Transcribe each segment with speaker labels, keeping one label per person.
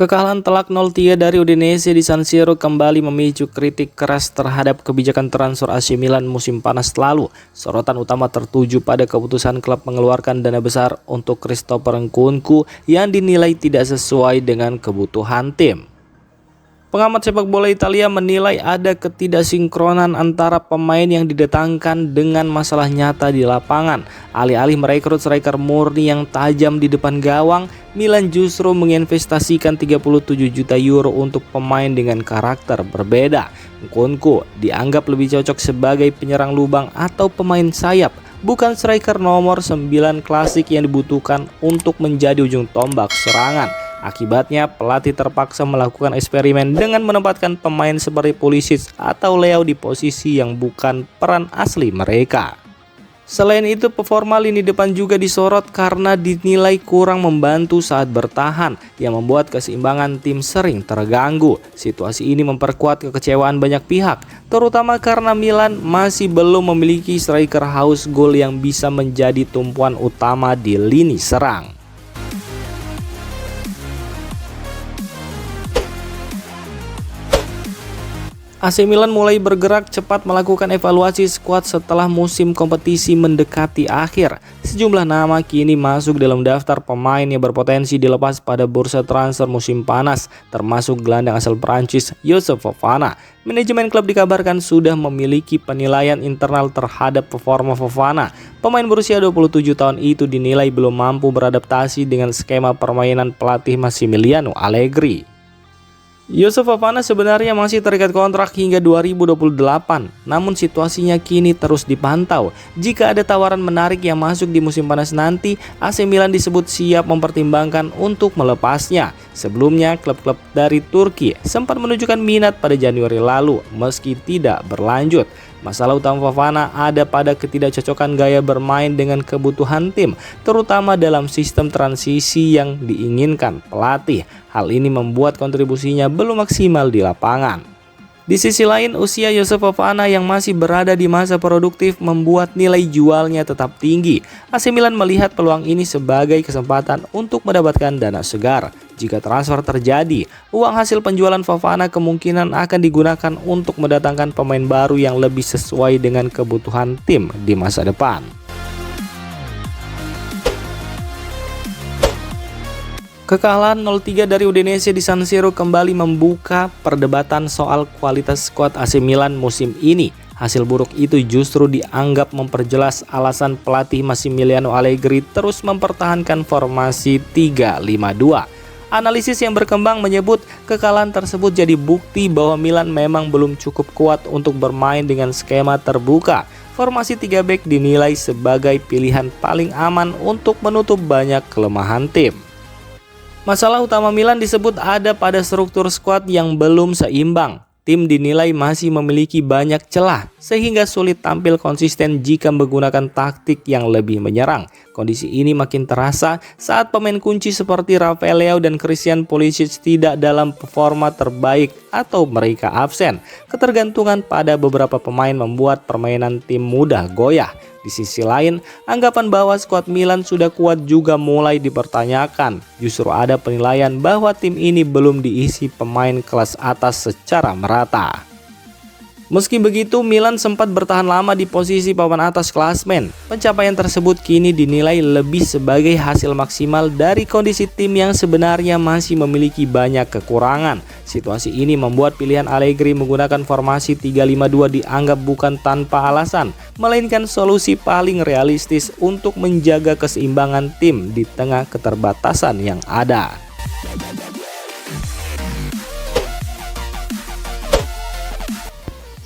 Speaker 1: Kekalahan telak 0-3 dari Udinese di San Siro kembali memicu kritik keras terhadap kebijakan transfer AC Milan musim panas lalu. Sorotan utama tertuju pada keputusan klub mengeluarkan dana besar untuk Christopher Nkunku yang dinilai tidak sesuai dengan kebutuhan tim. Pengamat sepak bola Italia menilai ada ketidaksinkronan antara pemain yang didatangkan dengan masalah nyata di lapangan. Alih-alih merekrut striker murni yang tajam di depan gawang, Milan justru menginvestasikan 37 juta euro untuk pemain dengan karakter berbeda. Nkunku dianggap lebih cocok sebagai penyerang lubang atau pemain sayap, bukan striker nomor 9 klasik yang dibutuhkan untuk menjadi ujung tombak serangan. Akibatnya, pelatih terpaksa melakukan eksperimen dengan menempatkan pemain seperti Pulisic atau Leao di posisi yang bukan peran asli mereka. Selain itu, performa lini depan juga disorot karena dinilai kurang membantu saat bertahan, yang membuat keseimbangan tim sering terganggu. Situasi ini memperkuat kekecewaan banyak pihak, terutama karena Milan masih belum memiliki striker haus gol yang bisa menjadi tumpuan utama di lini serang. AC Milan mulai bergerak cepat melakukan evaluasi skuad setelah musim kompetisi mendekati akhir. Sejumlah nama kini masuk dalam daftar pemain yang berpotensi dilepas pada bursa transfer musim panas, termasuk gelandang asal Prancis Youssouf Fofana. Manajemen klub dikabarkan sudah memiliki penilaian internal terhadap performa Fofana. Pemain berusia 27 tahun itu dinilai belum mampu beradaptasi dengan skema permainan pelatih Massimiliano Allegri. Youssouf Fofana sebenarnya masih terikat kontrak hingga 2028, namun situasinya kini terus dipantau. Jika ada tawaran menarik yang masuk di musim panas nanti, AC Milan disebut siap mempertimbangkan untuk melepasnya. Sebelumnya, klub-klub dari Turki sempat menunjukkan minat pada Januari lalu, meski tidak berlanjut. Masalah utama Fofana ada pada ketidakcocokan gaya bermain dengan kebutuhan tim, terutama dalam sistem transisi yang diinginkan pelatih. Hal ini membuat kontribusinya belum maksimal di lapangan. Di sisi lain, usia Youssouf Fofana yang masih berada di masa produktif membuat nilai jualnya tetap tinggi. AC Milan melihat peluang ini sebagai kesempatan untuk mendapatkan dana segar. Jika transfer terjadi, uang hasil penjualan Fofana kemungkinan akan digunakan untuk mendatangkan pemain baru yang lebih sesuai dengan kebutuhan tim di masa depan. Kekalahan 0-3 dari Udinese di San Siro kembali membuka perdebatan soal kualitas skuad AC Milan musim ini. Hasil buruk itu justru dianggap memperjelas alasan pelatih Massimiliano Allegri terus mempertahankan formasi 3-5-2. Analisis yang berkembang menyebut kekalahan tersebut jadi bukti bahwa Milan memang belum cukup kuat untuk bermain dengan skema terbuka. Formasi 3 back dinilai sebagai pilihan paling aman untuk menutup banyak kelemahan tim. Masalah utama Milan disebut ada pada struktur skuad yang belum seimbang. Tim dinilai masih memiliki banyak celah, sehingga sulit tampil konsisten jika menggunakan taktik yang lebih menyerang. Kondisi ini makin terasa saat pemain kunci seperti Rafael Leao dan Christian Pulisic tidak dalam performa terbaik atau mereka absen. Ketergantungan pada beberapa pemain membuat permainan tim mudah goyah. Di sisi lain, anggapan bahwa skuad Milan sudah kuat juga mulai dipertanyakan. Justru ada penilaian bahwa tim ini belum diisi pemain kelas atas secara merata. Meski begitu, Milan sempat bertahan lama di posisi papan atas klasmen. Pencapaian tersebut kini dinilai lebih sebagai hasil maksimal dari kondisi tim yang sebenarnya masih memiliki banyak kekurangan. Situasi ini membuat pilihan Allegri menggunakan formasi 3-5-2 dianggap bukan tanpa alasan, melainkan solusi paling realistis untuk menjaga keseimbangan tim di tengah keterbatasan yang ada.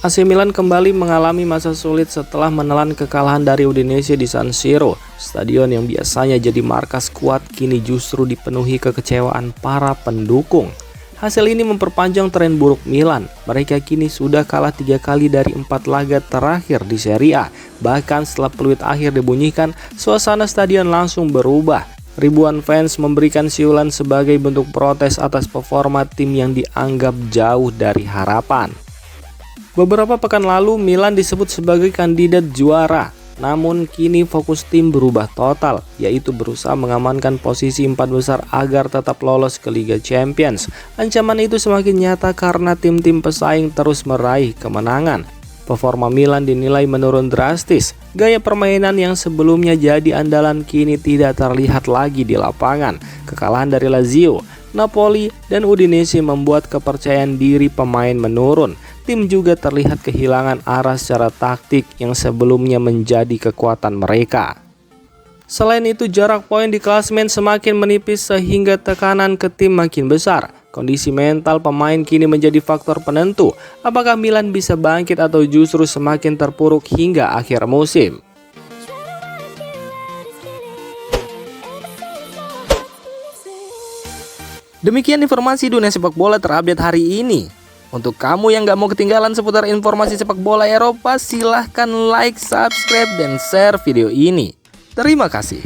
Speaker 1: AC Milan kembali mengalami masa sulit setelah menelan kekalahan dari Udinese di San Siro. Stadion yang biasanya jadi markas kuat kini justru dipenuhi kekecewaan para pendukung. Hasil ini memperpanjang tren buruk Milan. Mereka kini sudah kalah 3 kali dari 4 laga terakhir di Serie A. Bahkan setelah peluit akhir dibunyikan, suasana stadion langsung berubah. Ribuan fans memberikan siulan sebagai bentuk protes atas performa tim yang dianggap jauh dari harapan. Beberapa pekan lalu, Milan disebut sebagai kandidat juara. Namun kini fokus tim berubah total, yaitu berusaha mengamankan posisi 4 besar agar tetap lolos ke Liga Champions. Ancaman itu semakin nyata karena tim-tim pesaing terus meraih kemenangan. Performa Milan dinilai menurun drastis. Gaya permainan yang sebelumnya jadi andalan kini tidak terlihat lagi di lapangan. Kekalahan dari Lazio, Napoli, dan Udinese membuat kepercayaan diri pemain menurun. Tim juga terlihat kehilangan arah secara taktik yang sebelumnya menjadi kekuatan mereka. Selain itu, jarak poin di klasemen semakin menipis sehingga tekanan ke tim makin besar. Kondisi mental pemain kini menjadi faktor penentu. Apakah Milan bisa bangkit atau justru semakin terpuruk hingga akhir musim? Demikian informasi dunia sepak bola terupdate hari ini. Untuk kamu yang gak mau ketinggalan seputar informasi sepak bola Eropa, silahkan like, subscribe, dan share video ini. Terima kasih.